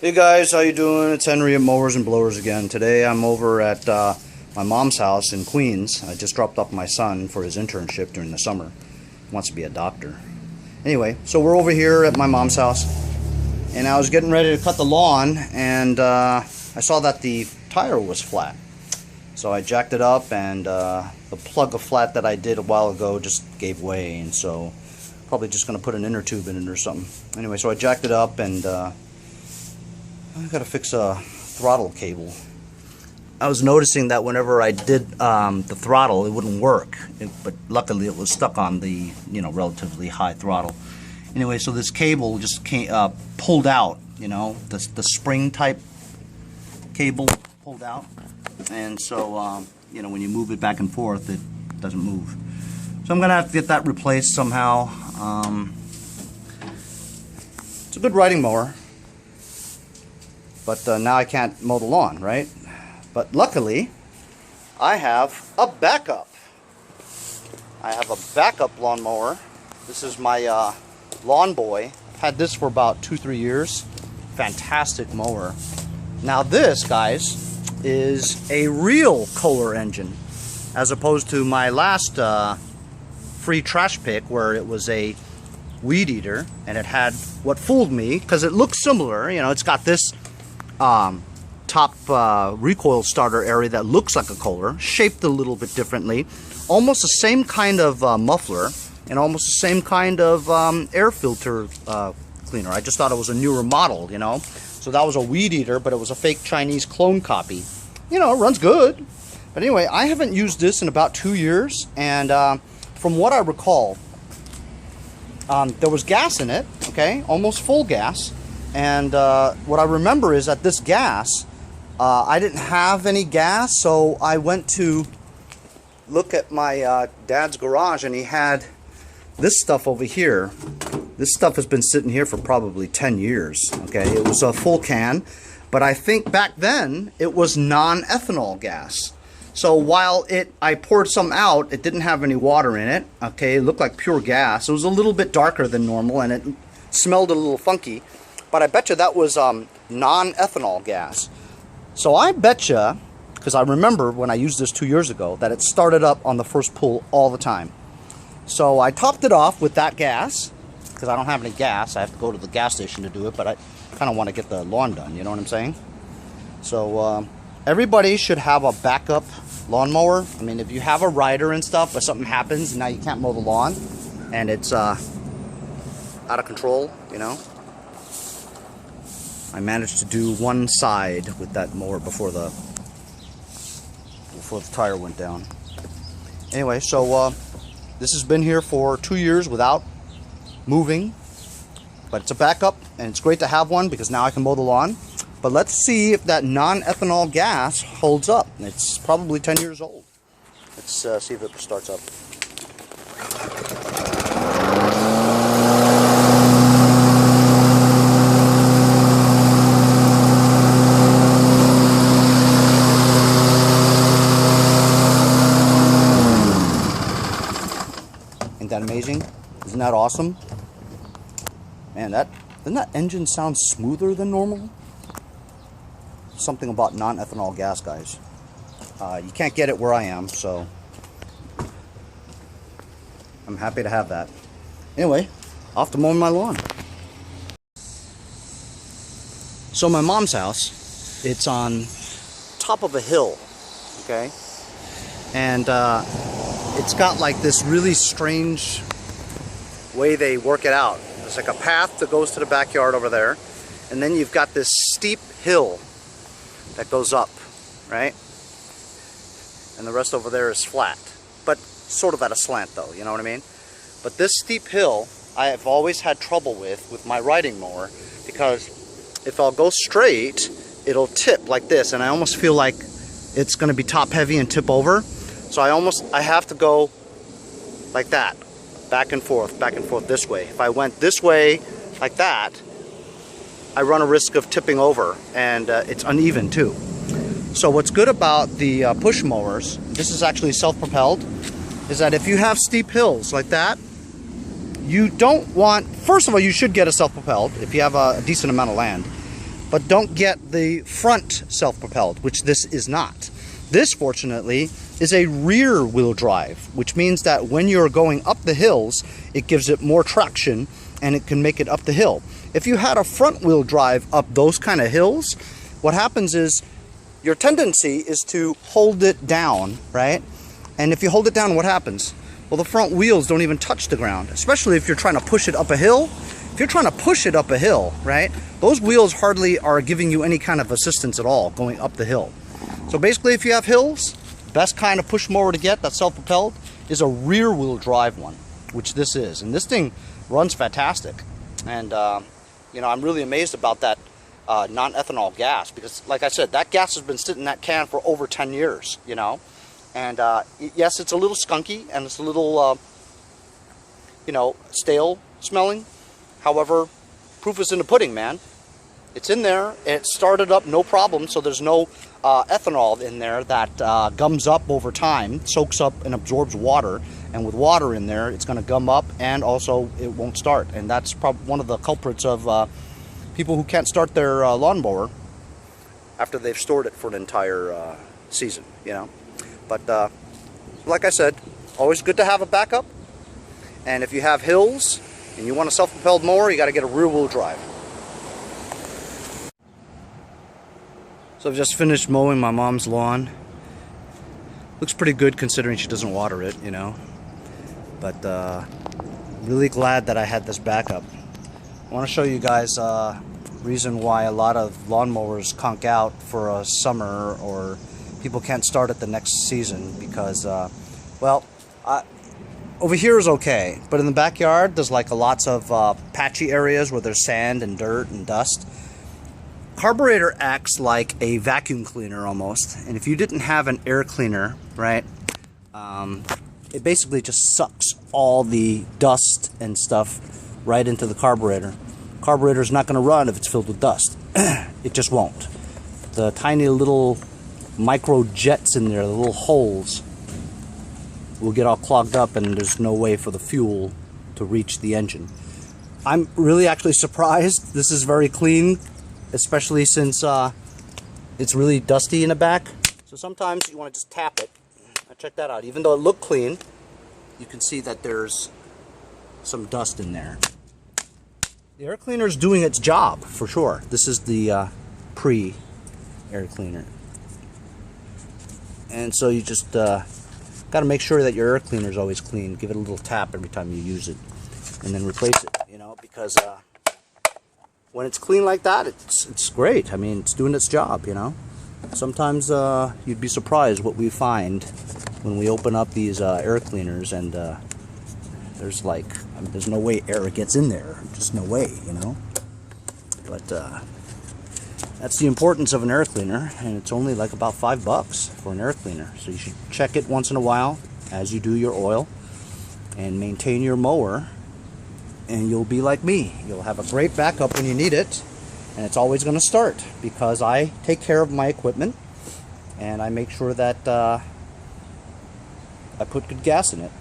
Hey guys, how you doing? It's Henry at Mowers and Blowers again. Today I'm over at my mom's house in Queens. I just dropped off my son for his internship during the summer. He wants to be a doctor. Anyway, so we're over here at my mom's house, and I was getting ready to cut the lawn, and I saw that the tire was flat. So I jacked it up, and the plug of flat that I did a while ago just gave way, and so probably just going to put an inner tube in it or something. Anyway, so I jacked it up, and I gotta fix a throttle cable. I was noticing that whenever I did the throttle, it wouldn't work, but luckily it was stuck on the relatively high throttle. Anyway, so this cable just pulled out. The spring type cable pulled out, and so when you move it back and forth, it doesn't move. So I'm gonna have to get that replaced somehow. It's a good riding mower. But now I can't mow the lawn, right? But luckily, I have a backup. I have a backup lawnmower. This is my Lawnboy. I've had this for about 2-3 years. Fantastic mower. Now this, guys, is a real Kohler engine, as opposed to my last free trash pick, where it was a weed eater, and it had what fooled me, because it looks similar. It's got this top recoil starter area that looks like a Kohler, shaped a little bit differently, almost the same kind of muffler, and almost the same kind of air filter cleaner. I just thought it was a newer model, So that was a weed eater, but it was a fake Chinese clone copy. It runs good. But anyway, I haven't used this in about 2 years, and from what I recall, there was gas in it, okay, almost full gas. And what I remember is that this gas, I didn't have any gas, so I went to look at my dad's garage, and he had this stuff over here. This stuff has been sitting here for probably 10 years, okay? It was a full can, but I think back then it was non-ethanol gas. So while I poured some out, it didn't have any water in it, okay? It looked like pure gas. It was a little bit darker than normal, and it smelled a little funky. But I bet you that was non-ethanol gas. So I bet you, because I remember when I used this 2 years ago, that it started up on the first pull all the time. So I topped it off with that gas, because I don't have any gas. I have to go to the gas station to do it, but I kind of want to get the lawn done, you know what I'm saying? So everybody should have a backup lawnmower. I mean, if you have a rider and stuff, but something happens and now you can't mow the lawn, and it's out of control, I managed to do one side with that mower before the tire went down. Anyway, so this has been here for 2 years without moving, but it's a backup, and it's great to have one because now I can mow the lawn. But let's see if that non-ethanol gas holds up. It's probably 10 years old. Let's see if it starts up. Isn't that amazing? Isn't that awesome? Man, doesn't that engine sound smoother than normal? Something about non-ethanol gas, guys. You can't get it where I am, so I'm happy to have that. Anyway, off to mowing my lawn. So my mom's house, it's on top of a hill, okay? And it's got like this really strange way they work it out. There's like a path that goes to the backyard over there, and then you've got this steep hill that goes up, right? And the rest over there is flat, but sort of at a slant though, you know what I mean? But this steep hill, I have always had trouble with my riding mower, because if I'll go straight, it'll tip like this, and I almost feel like it's gonna be top heavy and tip over. So I have to go like that, back and forth this way. If I went this way like that, I run a risk of tipping over, and it's uneven too. So what's good about the push mowers, this is actually self-propelled, is that if you have steep hills like that, you don't want, first of all, you should get a self-propelled if you have a decent amount of land. but don't get the front self-propelled, which this is not. This, fortunately, is a rear wheel drive, which means that when you're going up the hills, it gives it more traction and it can make it up the hill. If you had a front wheel drive up those kind of hills, what happens is your tendency is to hold it down, right? And if you hold it down, what happens? Well, the front wheels don't even touch the ground, especially if you're trying to push it up a hill. If you're trying to push it up a hill, right, those wheels hardly are giving you any kind of assistance at all going up the hill. So basically, if you have hills, best kind of push mower to get that's self-propelled is a rear wheel drive one, which this is. And this thing runs fantastic. And, you know, I'm really amazed about that non-ethanol gas, because, like I said, that gas has been sitting in that can for over 10 years, you know. And, yes, it's a little skunky and it's a little, you know, stale smelling. However, proof is in the pudding, man. It's in there, and it started up no problem, so there's no ethanol in there that gums up over time, soaks up and absorbs water, and with water in there, it's going to gum up, and also it won't start. And that's probably one of the culprits of people who can't start their lawnmower after they've stored it for an entire season, you know. But like I said, always good to have a backup, and if you have hills and you want a self-propelled mower, you got to get a rear wheel drive. So I've just finished mowing my mom's lawn. Looks pretty good considering she doesn't water it, you know. But really glad that I had this backup. I want to show you guys reason why a lot of lawnmowers conk out for a summer, or people can't start it the next season because, well, over here is okay, but in the backyard there's like lots of patchy areas where there's sand and dirt and dust. Carburetor acts like a vacuum cleaner almost, and if you didn't have an air cleaner, right, it basically just sucks all the dust and stuff right into the carburetor. Carburetor's not going to run if it's filled with dust. It just won't. The tiny little micro jets in there, the little holes, will get all clogged up, and there's no way for the fuel to reach the engine. I'm really actually surprised this is very clean, especially since it's really dusty in the back. So sometimes you want to just tap it. Check that out. Even though it looked clean, you can see that there's some dust in there. The air cleaner is doing its job for sure. This is the pre-air cleaner. And so you just got to make sure that your air cleaner is always clean. Give it a little tap every time you use it, and then replace it, you know, because when it's clean like that, it's great. I mean, it's doing its job, you know. Sometimes you'd be surprised what we find when we open up these air cleaners, and there's like, I mean, there's no way air gets in there. Just no way, you know. But that's the importance of an air cleaner, and it's only like about $5 for an air cleaner. So you should check it once in a while as you do your oil, and maintain your mower, and you'll be like me. You'll have a great backup when you need it, and it's always going to start because I take care of my equipment, and I make sure that I put good gas in it.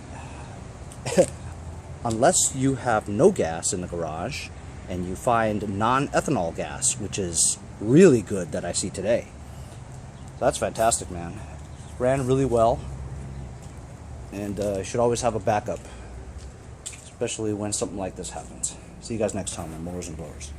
Unless you have no gas in the garage and you find non-ethanol gas, which is really good that I see today. So that's fantastic, man. Ran really well, and you should always have a backup, especially when something like this happens. See you guys next time on Mowers and Blowers.